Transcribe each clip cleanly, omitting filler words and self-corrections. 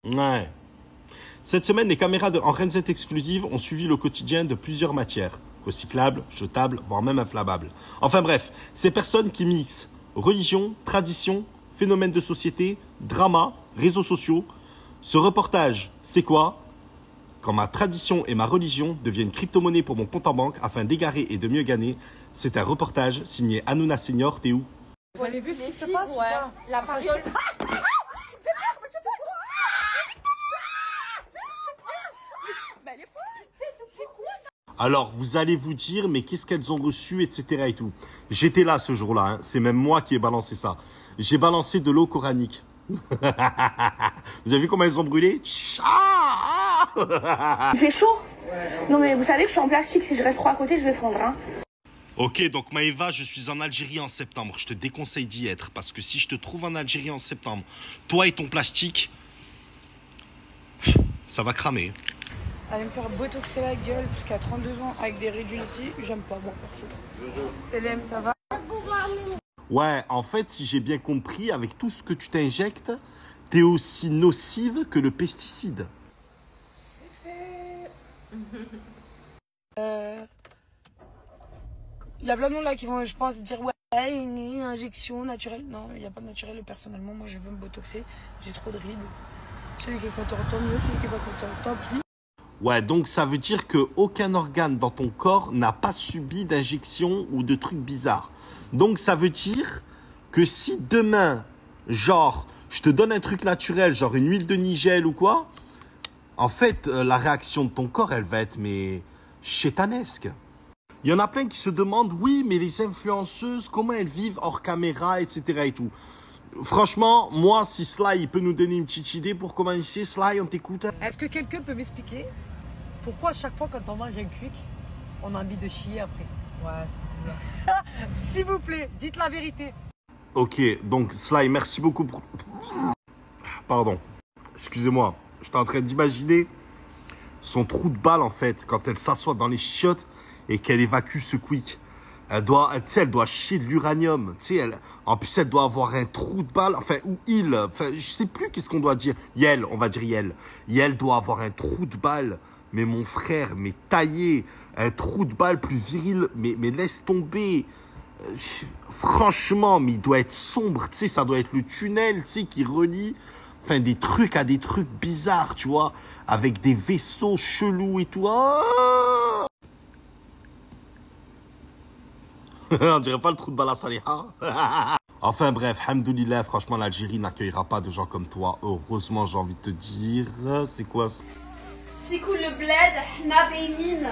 Ouais. Cette semaine, les caméras en Renset exclusive ont suivi le quotidien de plusieurs matières. Recyclables, jetables, voire même inflammables. Enfin bref, ces personnes qui mixent religion, tradition, phénomènes de société, drama, réseaux sociaux. Ce reportage, c'est quoi? Quand ma tradition et ma religion deviennent crypto-monnaie pour mon compte en banque afin d'égarer et de mieux gagner, c'est un reportage signé Hanouna Senior. T'es où? Vous avez vu ce qui se passe? Ouais. La variole. Alors, vous allez vous dire, mais qu'est-ce qu'elles ont reçu, etc. et tout. J'étais là ce jour-là, hein. C'est même moi qui ai balancé ça. J'ai balancé de l'eau coranique. Vous avez vu comment elles ont brûlé? Il fait chaud? Non mais vous savez que je suis en plastique, si je reste trop à côté, je vais fondre. Hein. Ok, donc Maëva, je suis en Algérie en septembre. Je te déconseille d'y être parce que si je te trouve en Algérie en septembre, toi et ton plastique, ça va cramer. Allez me faire botoxer la gueule jusqu'à 32 ans avec des ridules ici, j'aime pas, bon, perso. Célène, ça va? Ouais, en fait, si j'ai bien compris, avec tout ce que tu t'injectes, t'es aussi nocive que le pesticide. C'est fait. Il y a plein de monde là qui vont, je pense, dire ouais, une injection naturelle. Non, il n'y a pas de naturel. Personnellement, moi, je veux me botoxer. J'ai trop de rides. Celui qui est content, tant mieux. Celui qui est pas content, tant pis. Ouais, donc ça veut dire qu'aucun organe dans ton corps n'a pas subi d'injection ou de trucs bizarres. Donc ça veut dire que si demain, genre, je te donne un truc naturel, genre une huile de nigel ou quoi, en fait, la réaction de ton corps, elle va être, mais, chétanesque. Il y en a plein qui se demandent, oui, mais les influenceuses, comment elles vivent hors caméra, etc. et tout. Franchement, moi, si Sly il peut nous donner une petite idée pour commencer, Sly, on t'écoute. Est-ce que quelqu'un peut m'expliquer pourquoi à chaque fois quand on mange un quick, on a envie de chier après? Ouais, c'est bizarre. S'il vous plaît, dites la vérité. Ok, donc Sly, merci beaucoup pour... Pardon, excusez-moi. J'étais en train d'imaginer son trou de balle, en fait, quand elle s'assoit dans les chiottes et qu'elle évacue ce quick. Elle doit chier de l'uranium. En plus, elle doit avoir un trou de balle. Enfin, ou il. Enfin, je sais plus qu'est-ce qu'on doit dire. Yel, on va dire Yel. Yel doit avoir un trou de balle. Mais mon frère, mais taillé. Un trou de balle plus viril. Mais laisse tomber. Franchement, mais il doit être sombre. Ça doit être le tunnel, qui relie. Enfin, des trucs à des trucs bizarres, tu vois. Avec des vaisseaux chelous et tout. Oh, on dirait pas le trou de balle à Saliha. Enfin bref, hamdoulillah, franchement l'Algérie n'accueillera pas de gens comme toi. Heureusement, j'ai envie de te dire. C'est quoi ça? C'est cool le bled, na bénine.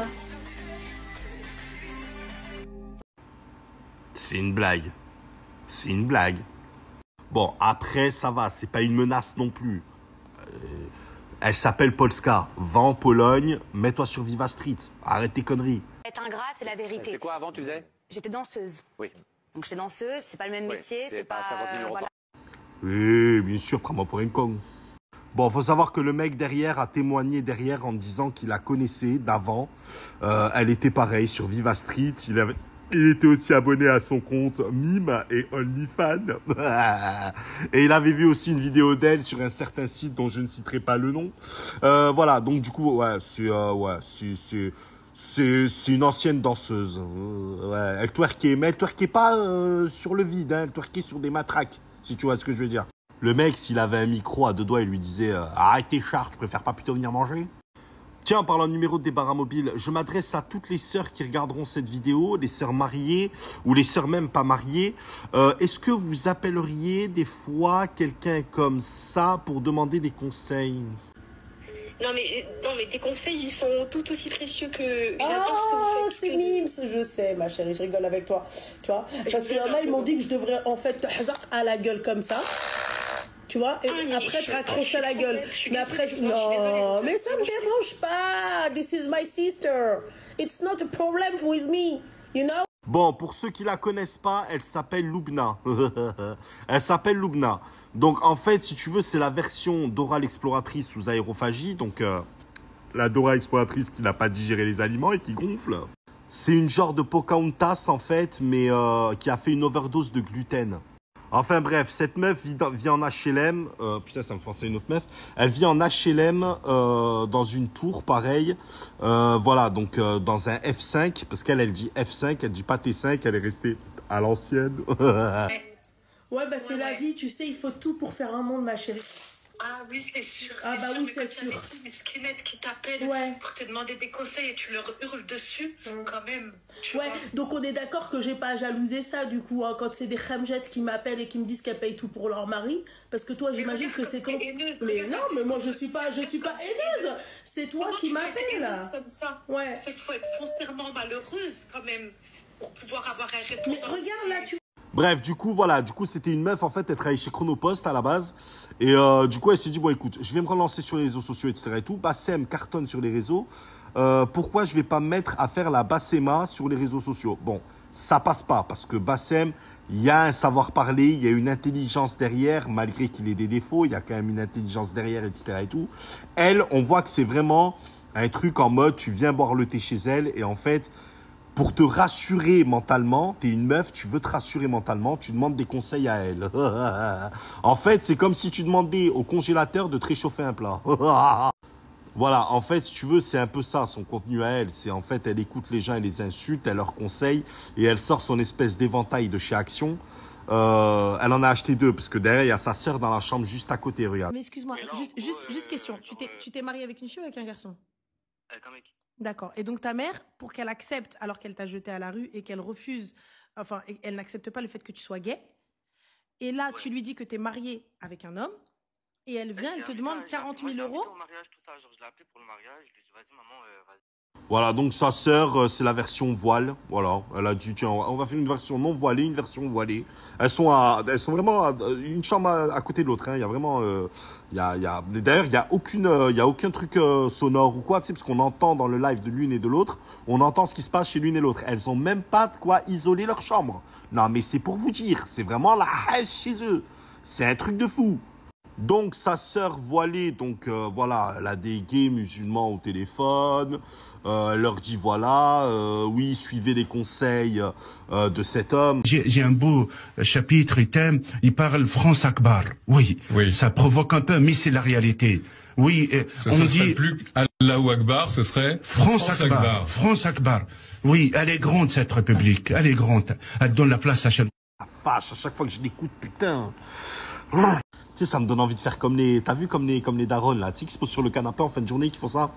C'est une blague. C'est une blague. Bon, après, ça va, c'est pas une menace non plus. Elle s'appelle Polska. Va en Pologne, mets-toi sur Viva Street. Arrête tes conneries. Être ingrat, c'est la vérité. C'est quoi avant, tu faisais? J'étais danseuse. Oui. Donc j'étais danseuse, c'est pas le même métier, c'est pas 50 000 euros voilà. Oui, bien sûr, prends-moi pour une con. Bon, faut savoir que le mec derrière a témoigné derrière en disant qu'il la connaissait d'avant. Elle était pareille sur Viva Street. Il était aussi abonné à son compte Mime et OnlyFans. Et il avait vu aussi une vidéo d'elle sur un certain site dont je ne citerai pas le nom. Voilà, donc du coup, ouais, c'est une ancienne danseuse. Ouais, elle twerkait, mais elle twerkait pas sur le vide, hein, elle twerkait sur des matraques, si tu vois ce que je veux dire. Le mec, s'il avait un micro à deux doigts, il lui disait arrête tes chars, tu préfères pas plutôt venir manger? Tiens, en parlant de numéro de débarras mobile, je m'adresse à toutes les sœurs qui regarderont cette vidéo, les sœurs mariées ou les sœurs même pas mariées. Est-ce que vous appelleriez des fois quelqu'un comme ça pour demander des conseils? Non mais tes conseils, ils sont tout aussi précieux que... J'adore ce que vous faites. C'est mimes, je sais, ma chérie, je rigole avec toi. Tu vois, parce qu'il y en a, ils m'ont dit que je devrais en fait te hazard à la gueule comme ça. Tu vois, et après te raccrocher à la gueule. Mais après, non, mais ça me dérange pas. This is my sister. It's not a problem with me, you know? Bon, pour ceux qui la connaissent pas, elle s'appelle Loubna. Elle s'appelle Loubna. Donc, en fait, si tu veux, c'est la version Dora l'exploratrice sous aérophagie. Donc, la Dora exploratrice qui n'a pas digéré les aliments et qui gonfle. C'est une genre de Pocahontas, en fait, mais qui a fait une overdose de gluten. Enfin bref, cette meuf vit en HLM. Putain, ça me fait penser à une autre meuf. Elle vit en HLM dans une tour, pareil. Voilà, donc dans un F5, parce elle dit F5, elle dit pas T5, elle est restée à l'ancienne. Ouais, bah c'est la vie, tu sais, il faut tout pour faire un monde, ma chérie. Ah oui, c'est sûr. Ah bah oui, c'est sûr. Mais skinheads qui t'appellent pour te demander des conseils et tu leur hurles dessus, quand même. Ouais, donc on est d'accord que j'ai pas à jalouser ça, du coup, hein, quand c'est des khamjettes qui m'appellent et qui me disent qu'elles payent tout pour leur mari, parce que toi, j'imagine que c'est ton... Mais non, mais moi, je suis pas haineuse. C'est toi qui m'appelles. Ouais. C'est qu'il faut être foncièrement malheureuse, quand même, pour pouvoir avoir un répondant. Mais regarde, là, tu... Bref, du coup, voilà, c'était une meuf, en fait, elle travaillait chez Chronopost à la base. Et du coup, elle s'est dit, bon, écoute, je vais me relancer sur les réseaux sociaux, etc. et tout. Bassem cartonne sur les réseaux. Pourquoi je vais pas me mettre à faire la Bassema sur les réseaux sociaux? Bon, ça passe pas, parce que Bassem, il y a un savoir-parler, il y a une intelligence derrière, malgré qu'il ait des défauts, il y a quand même une intelligence derrière, etc. et tout. Elle, on voit que c'est vraiment un truc en mode, tu viens boire le thé chez elle, et en fait... Pour te rassurer mentalement, t'es une meuf, tu veux te rassurer mentalement, tu demandes des conseils à elle. En fait, c'est comme si tu demandais au congélateur de te réchauffer un plat. Voilà, en fait, si tu veux, c'est un peu ça, son contenu à elle. C'est en fait, elle écoute les gens, elle les insulte, elle leur conseille et elle sort son espèce d'éventail de chez Action. Elle en a acheté 2 parce que derrière, il y a sa sœur dans la chambre juste à côté, regarde. Mais excuse-moi, juste question. Tu t'es marié avec une fille ou avec un garçon? Avec un mec. D'accord. Et donc ta mère, pour qu'elle accepte, alors qu'elle t'a jeté à la rue et qu'elle refuse, enfin, elle n'accepte pas le fait que tu sois gay, et là, tu lui dis que tu es marié avec un homme, et elle vient, elle te demande 40 000 euros. Au mariage, tout ça. Genre, je l'ai appelé pour le mariage, je lui ai dit, vas-y, maman, vas-y. Voilà, donc sa sœur, c'est la version voile. Voilà, elle a dit, tiens, on va faire une version non voilée, une version voilée. Elles sont vraiment à une chambre à côté de l'autre. Hein. Il y a vraiment, d'ailleurs, il y a aucun truc sonore ou quoi, tu sais, parce qu'on entend dans le live de l'une et de l'autre, on entend ce qui se passe chez l'une et l'autre. Elles ont même pas de quoi isoler leur chambre. Non, mais c'est pour vous dire, c'est vraiment la hache chez eux. C'est un truc de fou. Donc, sa sœur voilée, donc voilà, elle a des gays musulmans au téléphone. Elle leur dit, voilà, oui, suivez les conseils de cet homme. J'ai un beau chapitre et thème, il parle France Akbar. Oui, ça provoque un peu, mais c'est la réalité. Oui, on dit... serait plus Allahu Akbar, ce serait France Akbar. France Akbar. Oui, elle est grande, cette République. Elle est grande. Elle donne la place à chaque... La vache, à chaque fois que je l'écoute, putain... Tu sais, ça me donne envie de faire comme les... T'as vu comme les darons, là, tu sais, qui se posent sur le canapé en fin de journée, qui font ça